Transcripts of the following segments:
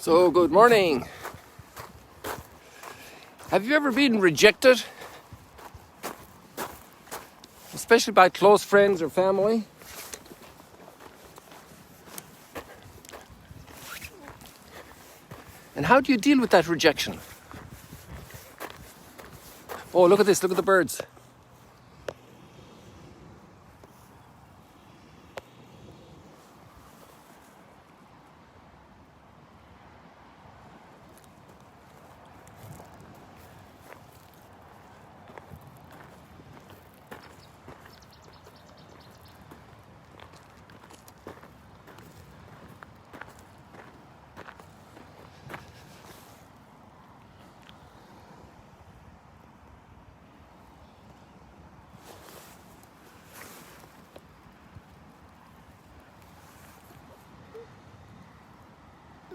So, good morning. Have you ever been rejected? Especially by close friends or family? And how do you deal with that rejection? Oh, look at this, look at the birds.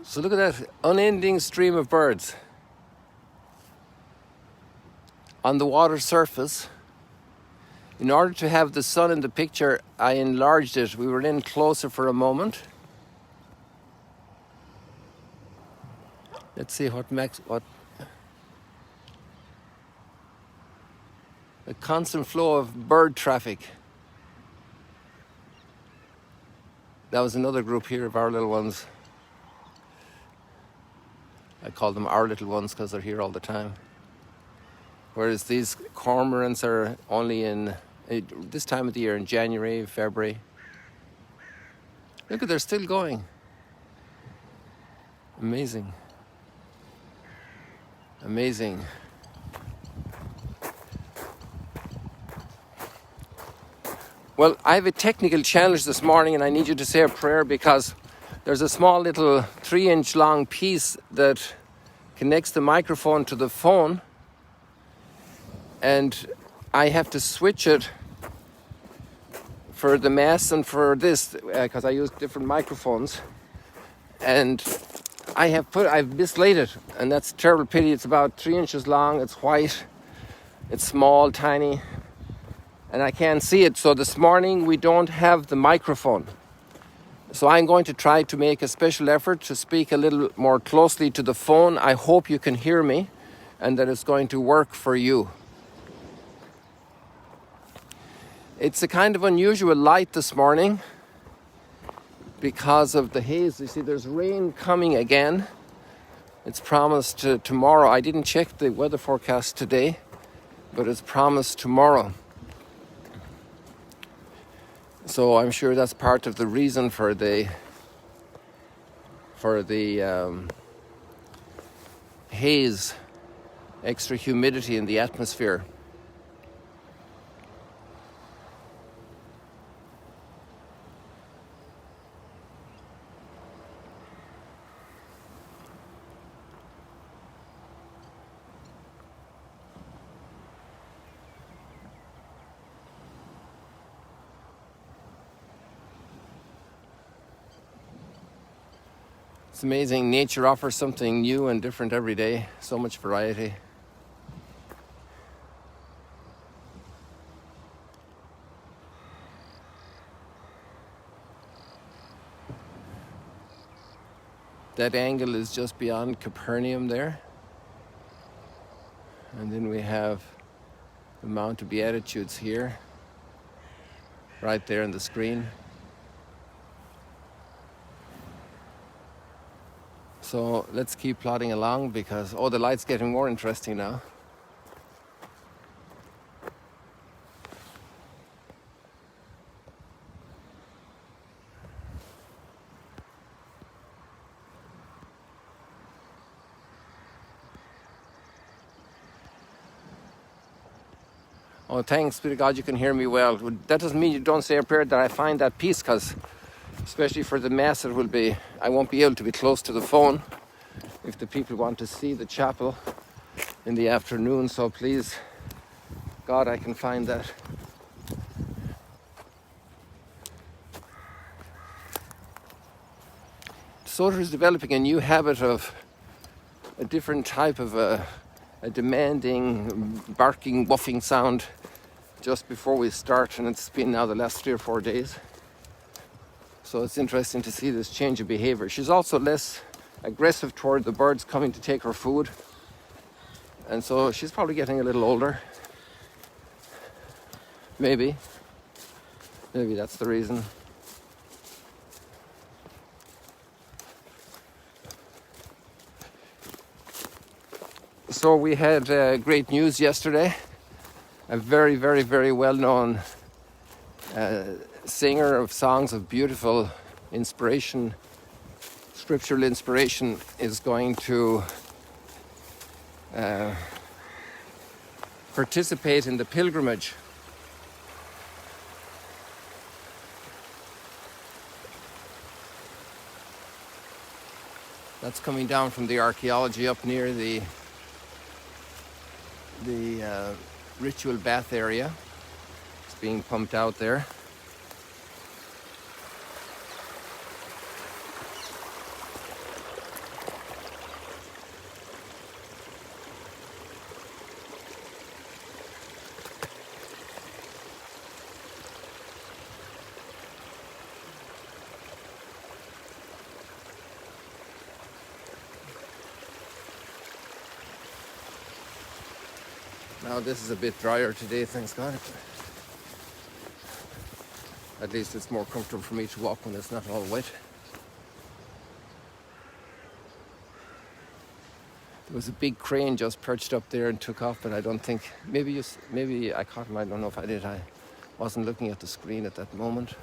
So look at that unending stream of birds. On the water surface, in order to have the sun in the picture, I enlarged it. We were in closer for a moment. Let's see what a constant flow of bird traffic. That was another group here of our little ones. I call them our little ones because they're here all the time. Whereas these cormorants are only in this time of the year, in January, February. Look, they're still going. Amazing. Amazing. Well, I have a technical challenge this morning and I need you to say a prayer because there's a small little 3-inch long piece that connects the microphone to the phone, and I have to switch it for the mass and for this because I use different microphones, and I've mislaid it, and that's a terrible pity. It's about 3 inches long, it's white, it's small, tiny, and I can't see it. So this morning we don't have the microphone. So I'm going to try to make a special effort to speak a little more closely to the phone. I hope you can hear me and that it's going to work for you. It's a kind of unusual light this morning because of the haze. You see, there's rain coming again. It's promised tomorrow. I didn't check the weather forecast today, but it's promised tomorrow. So I'm sure that's part of the reason for the haze, extra humidity in the atmosphere. It's amazing. Nature offers something new and different every day. So much variety. That angle is just beyond Capernaum there. And then we have the Mount of Beatitudes here, right there on the screen. So let's keep plodding along because, the light's getting more interesting now. Oh, thanks be to God you can hear me well. That doesn't mean you don't say a prayer that I find that peace, because especially for the mass I won't be able to be close to the phone if the people want to see the chapel in the afternoon. So please, God, I can find that. Soter is developing a new habit of a different type of a demanding, barking, woofing sound just before we start, and it's been now the last 3 or 4 days. So it's interesting to see this change of behavior. She's also less aggressive toward the birds coming to take her food. And so she's probably getting a little older. Maybe that's the reason. So we had great news yesterday. A very, very, very well-known singer of songs of beautiful inspiration, scriptural inspiration, is going to participate in the pilgrimage. That's coming down from the archaeology up near the ritual bath area. It's being pumped out there. Now this is a bit drier today, thanks God. At least it's more comfortable for me to walk when it's not all wet. There was a big crane just perched up there and took off, but I don't think, maybe I caught him, I don't know if I did. I wasn't looking at the screen at that moment.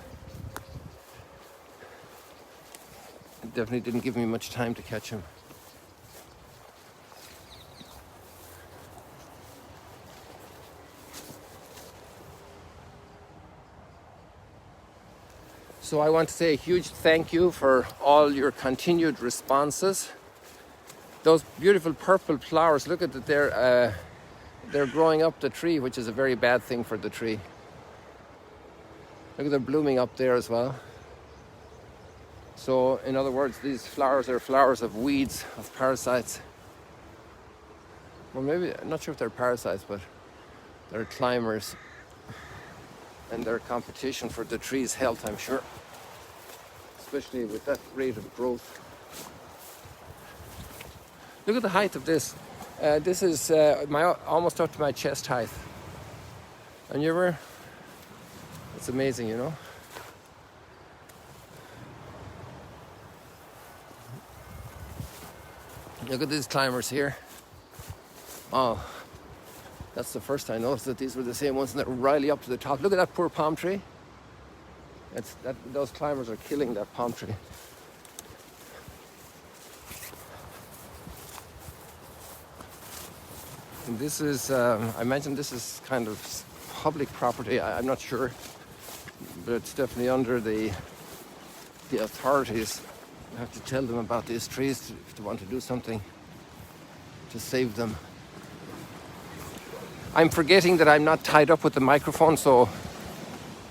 It definitely didn't give me much time to catch him. So I want to say a huge thank you for all your continued responses. Those beautiful purple flowers, look at that, they're growing up the tree, which is a very bad thing for the tree. Look at them blooming up there as well. So in other words, these flowers are flowers of weeds, of parasites. Well, maybe, I'm not sure if they're parasites, but they're climbers. And they're competition for the tree's health, I'm sure. Especially with that rate of growth. Look at the height of this. This is almost up to my chest height. And it's amazing, you know. Look at these climbers here. Oh, that's the first I noticed that these were the same ones that were right up to the top. Look at that poor palm tree. Those climbers are killing that palm tree. And this is, I imagine this is kind of public property. I'm not sure, but it's definitely under the authorities. I have to tell them about these trees if they want to do something to save them. I'm forgetting that I'm not tied up with the microphone, so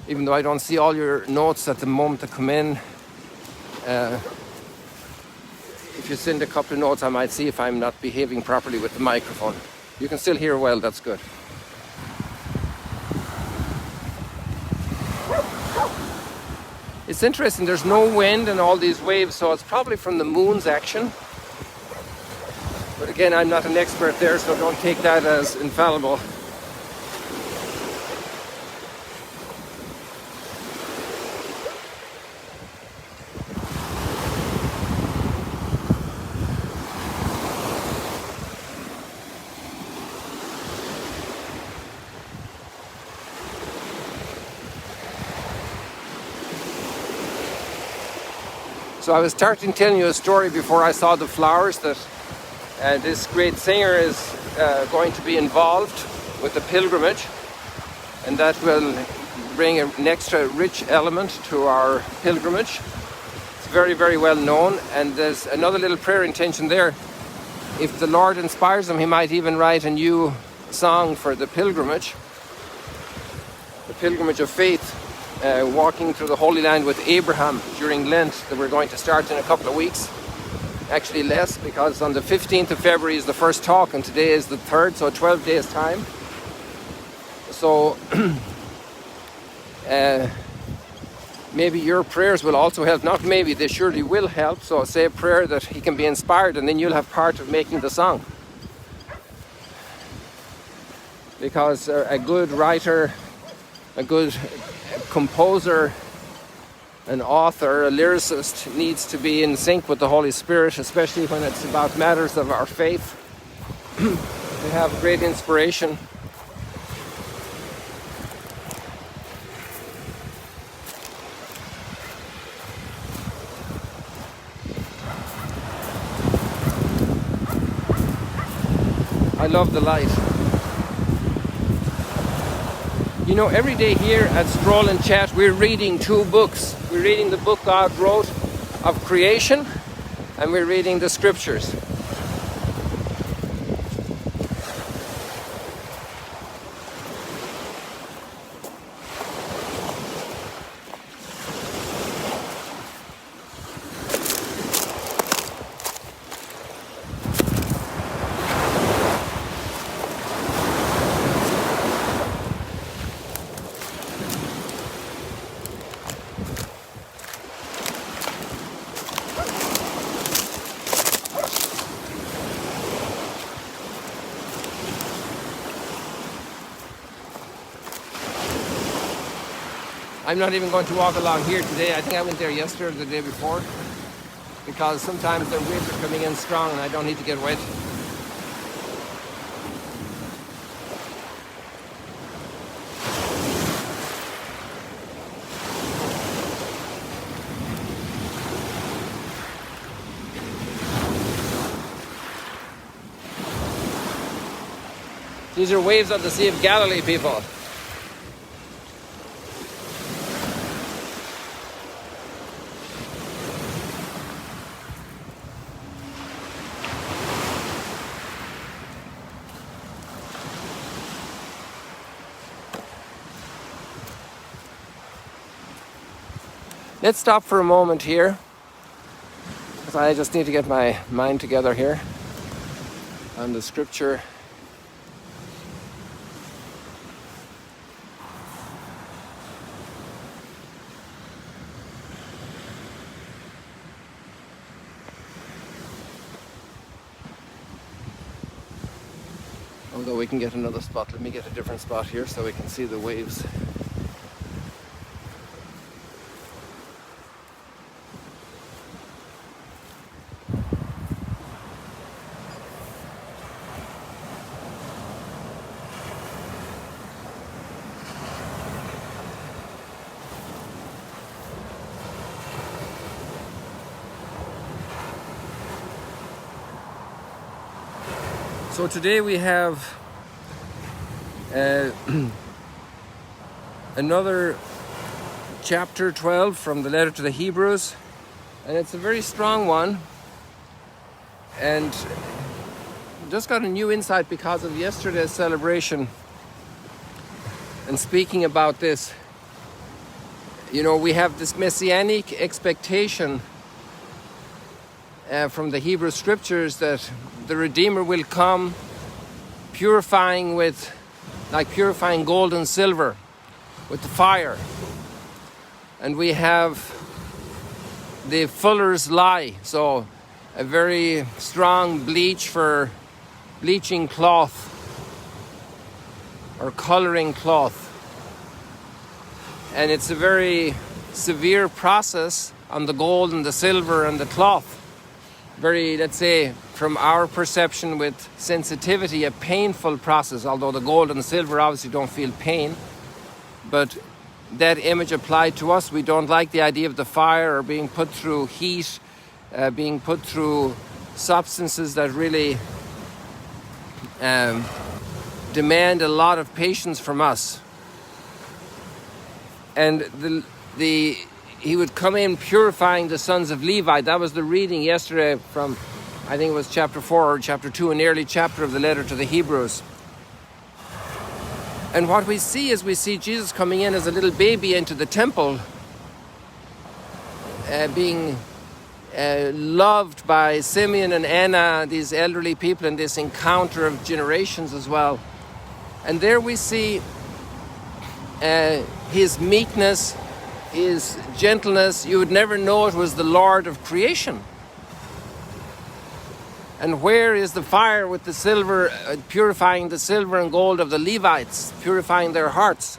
even though I don't see all your notes at the moment that come in, if you send a couple of notes, I might see if I'm not behaving properly with the microphone. You can still hear well, that's good. It's interesting, there's no wind and all these waves, so it's probably from the moon's action. But again, I'm not an expert there, so don't take that as infallible. So I was starting telling you a story before I saw the flowers that this great singer is going to be involved with the pilgrimage, and that will bring an extra rich element to our pilgrimage. It's very, very well known, and there's another little prayer intention there. If the Lord inspires him, he might even write a new song for the pilgrimage of faith. Walking through the Holy Land with Abraham during Lent that we're going to start in a couple of weeks. Actually less, because on the 15th of February is the first talk and today is the 3rd, so 12 days time. So maybe your prayers will also help. Not maybe, they surely will help. So say a prayer that he can be inspired, and then you'll have part of making the song. Because a good writer, a good composer, an author, a lyricist needs to be in sync with the Holy Spirit, especially when it's about matters of our faith. To have great inspiration. I love the light. You know, every day here at Stroll and Chat, we're reading 2 books. We're reading the book God wrote of creation, and we're reading the scriptures. I'm not even going to walk along here today. I think I went there yesterday or the day before, because sometimes the winds are coming in strong and I don't need to get wet. These are waves of the Sea of Galilee, people. Let's stop for a moment here, because I just need to get my mind together here on the scripture. Although we can get another spot. Let me get a different spot here so we can see the waves. So today we have another chapter 12 from the letter to the Hebrews, and it's a very strong one, and just got a new insight because of yesterday's celebration and speaking about this. You know, we have this messianic expectation from the Hebrew scriptures that the Redeemer will come purifying gold and silver with the fire. And we have the fuller's lye, so a very strong bleach for bleaching cloth or coloring cloth. And it's a very severe process on the gold and the silver and the cloth. Very, let's say, from our perception with sensitivity, a painful process, although the gold and the silver obviously don't feel pain. But that image applied to us, we don't like the idea of the fire or being put through heat, being put through substances that really demand a lot of patience from us. And he would come in purifying the sons of Levi. That was the reading yesterday from, I think it was chapter 4 or chapter 2, an early chapter of the letter to the Hebrews. And what we see is we see Jesus coming in as a little baby into the temple, being loved by Simeon and Anna, these elderly people, in this encounter of generations as well. And there we see his meekness, is gentleness, you would never know it was the Lord of creation. And where is the fire with the silver, purifying the silver and gold of the Levites, purifying their hearts?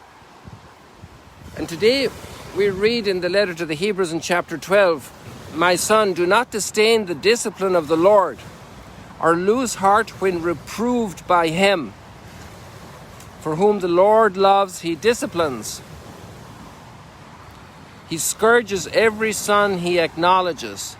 And today we read in the letter to the Hebrews in chapter 12, "My son, do not disdain the discipline of the Lord, or lose heart when reproved by him. For whom the Lord loves, he disciplines. He scourges every son he acknowledges."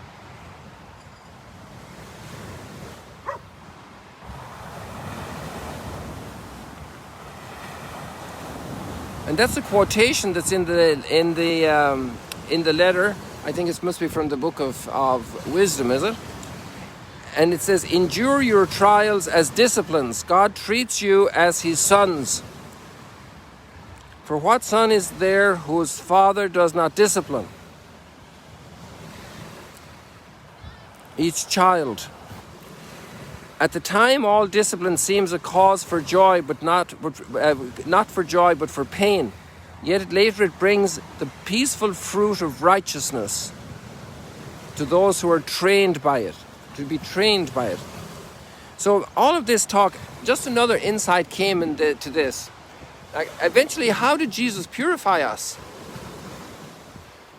And that's a quotation that's in the letter. I think it must be from the book of Wisdom, is it? And it says, "Endure your trials as disciplines. God treats you as his sons. For what son is there whose father does not discipline each child? At the time, all discipline seems a cause for joy, but not for joy, but for pain. Yet later it brings the peaceful fruit of righteousness to those who are trained by it, to be trained by it." So all of this talk, just another insight came to this. Eventually, how did Jesus purify us?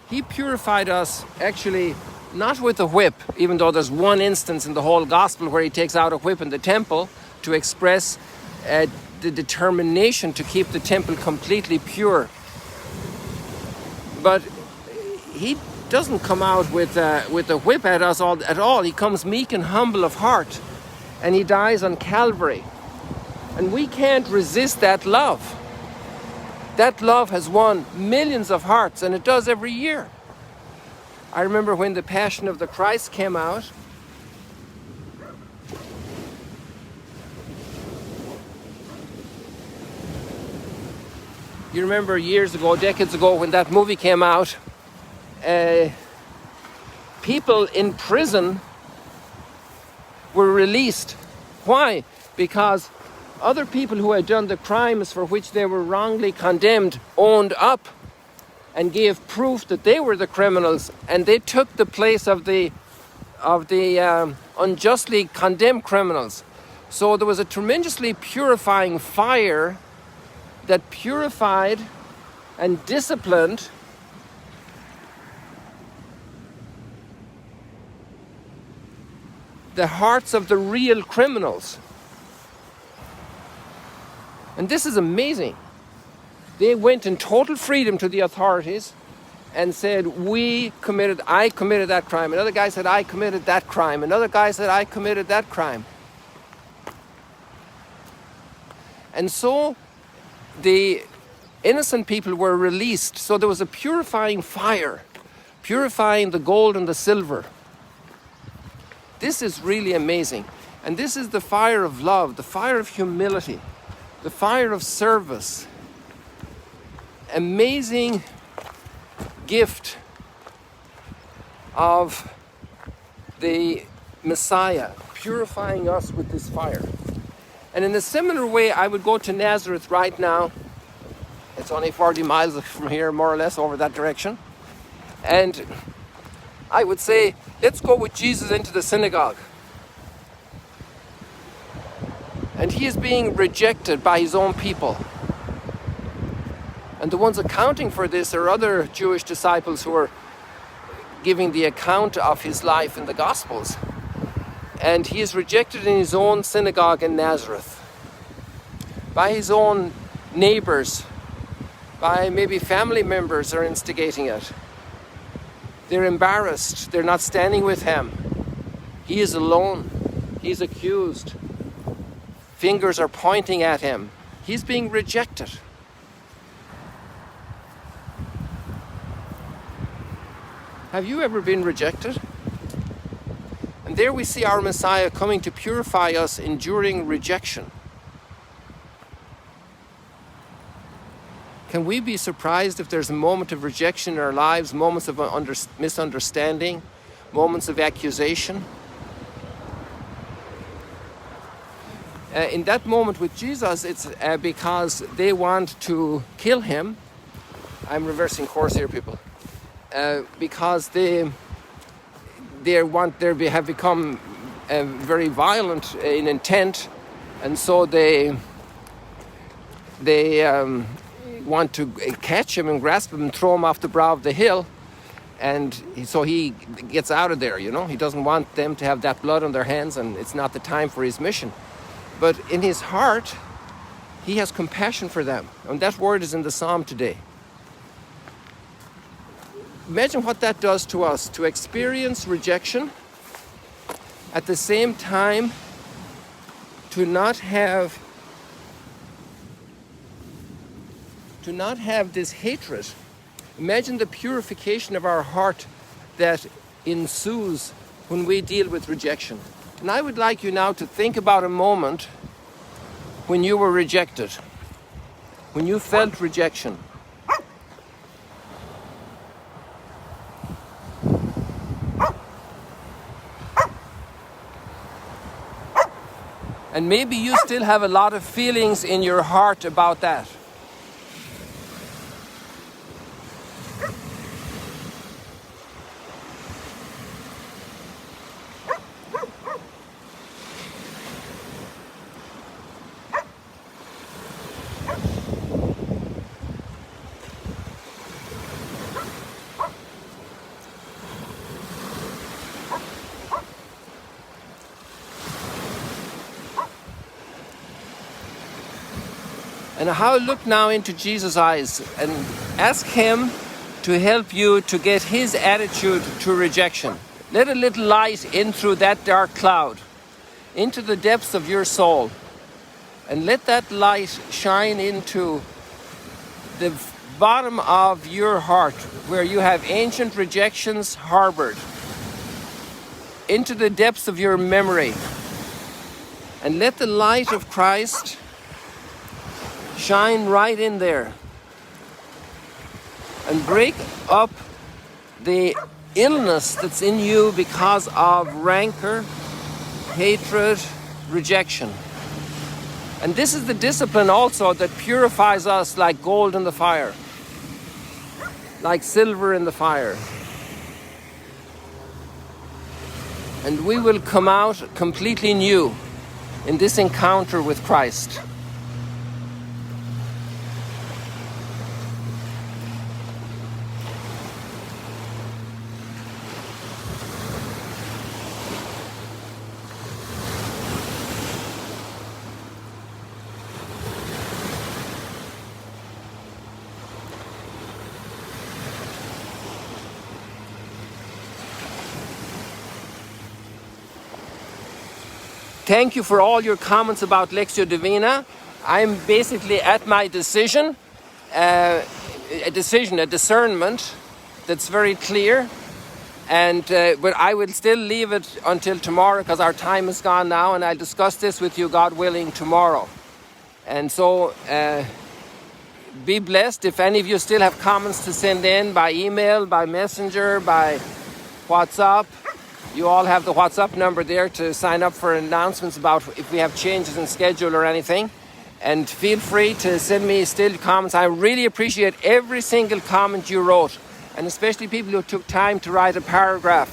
He purified us actually not with a whip, even though there's one instance in the whole gospel where he takes out a whip in the temple to express the determination to keep the temple completely pure. But he doesn't come out with a whip at us at all. He comes meek and humble of heart, and he dies on Calvary. And we can't resist that love. That love has won millions of hearts, and it does every year. I remember when the Passion of the Christ came out, you remember years ago, decades ago, when that movie came out, people in prison were released. Why? Because other people who had done the crimes for which they were wrongly condemned owned up and gave proof that they were the criminals, and they took the place of the unjustly condemned criminals. So there was a tremendously purifying fire that purified and disciplined the hearts of the real criminals. And this is amazing. They went in total freedom to the authorities and said, I committed that crime. Another guy said, I committed that crime. Another guy said, I committed that crime. And so the innocent people were released. So there was a purifying fire, purifying the gold and the silver. This is really amazing. And this is the fire of love, the fire of humility, the fire of service. Amazing gift of the Messiah, purifying us with this fire. And in a similar way, I would go to Nazareth right now. It's only 40 miles from here, more or less, over that direction. And I would say, let's go with Jesus into the synagogue. And he is being rejected by his own people. And the ones accounting for this are other Jewish disciples who are giving the account of his life in the Gospels. And he is rejected in his own synagogue in Nazareth, by his own neighbors, by maybe family members are instigating it. They're embarrassed. They're not standing with him. He is alone. He's accused. Fingers are pointing at him. He's being rejected. Have you ever been rejected? And there we see our Messiah coming to purify us, enduring rejection. Can we be surprised if there's a moment of rejection in our lives, moments of misunderstanding, moments of accusation? In that moment with Jesus, it's because they want to kill him. I'm reversing course here, people. because they have become very violent in intent, and so they want to catch him and grasp him and throw him off the brow of the hill. And so he gets out of there, He doesn't want them to have that blood on their hands, and it's not the time for his mission. But in his heart, he has compassion for them. And that word is in the psalm today. Imagine what that does to us, to experience rejection, at the same time to not have this hatred. Imagine the purification of our heart that ensues when we deal with rejection. And I would like you now to think about a moment when you were rejected, when you felt rejection. And maybe you still have a lot of feelings in your heart about that. And how look now into Jesus' eyes and ask him to help you to get his attitude to rejection. Let a little light in through that dark cloud, into the depths of your soul. And let that light shine into the bottom of your heart where you have ancient rejections harbored, into the depths of your memory. And let the light of Christ shine right in there and break up the illness that's in you because of rancor, hatred, rejection. And this is the discipline also that purifies us like gold in the fire, like silver in the fire. And we will come out completely new in this encounter with Christ. Thank you for all your comments about Lectio Divina. I'm basically at my decision, a discernment that's very clear. And but I will still leave it until tomorrow because our time is gone now, and I'll discuss this with you, God willing, tomorrow. And so be blessed. If any of you still have comments to send in by email, by messenger, by WhatsApp, you all have the WhatsApp number there to sign up for announcements about if we have changes in schedule or anything. And feel free to send me still comments. I really appreciate every single comment you wrote, and especially people who took time to write a paragraph,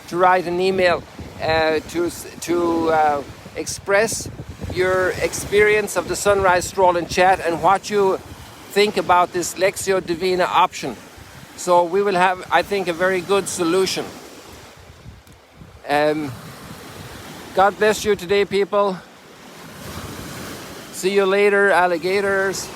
to write an email, to express your experience of the sunrise stroll and chat and what you think about this Lectio Divina option. So we will have, I think, a very good solution. God bless you today, people. See you later, alligators.